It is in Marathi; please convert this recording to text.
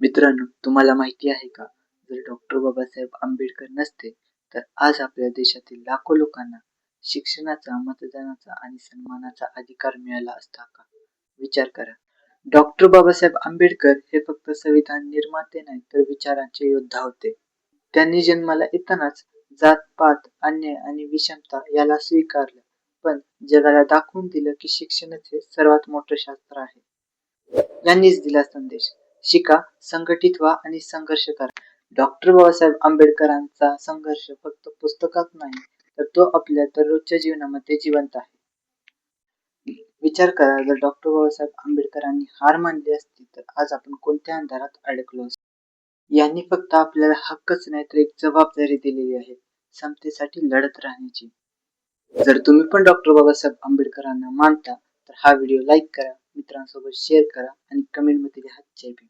मित्रांनो, तुम्हाला माहिती आहे का? जर डॉक्टर बाबासाहेब आंबेडकर नसते, तर आज आपल्या देशातील लाखो लोकांना शिक्षणाचा, मतदानाचा आणि सन्मानाचा अधिकार मिळाला असता का? विचार करा. डॉक्टर बाबासाहेब आंबेडकर हे फक्त संविधान निर्माते नाही, तर विचारांचे योद्धा होते. त्यांनी जन्माला येतानाच जात-पात, अन्याय आणि विषमता याला स्वीकारलं, पण जगाला दाखवून दिलं की शिक्षणच हे सर्वात मोठं शास्त्र आहे. यांनीच दिला संदेश, शिका, संघटित व्हा आणि संघर्ष करा. डॉक्टर बाबासाहेब आंबेडकरांचा संघर्ष फक्त पुस्तकात नाही, तर तो आपल्या दररोजच्या जीवनामध्ये जिवंत आहे. विचार करा, जर डॉक्टर बाबासाहेब आंबेडकरांनी हार मानली असती, तर आज आपण कोणत्या अंधारात अडकलो असतो. यांनी फक्त आपल्याला हक्कच नाही, तर एक जबाबदारी दिलेली आहे, समतेसाठी लढत राहण्याची. जर तुम्ही पण डॉक्टर बाबासाहेब आंबेडकरांना मानता, तर हा व्हिडिओ लाईक करा, मित्रांसोबत शेअर करा आणि कमेंटमध्ये लिहा जय भीम.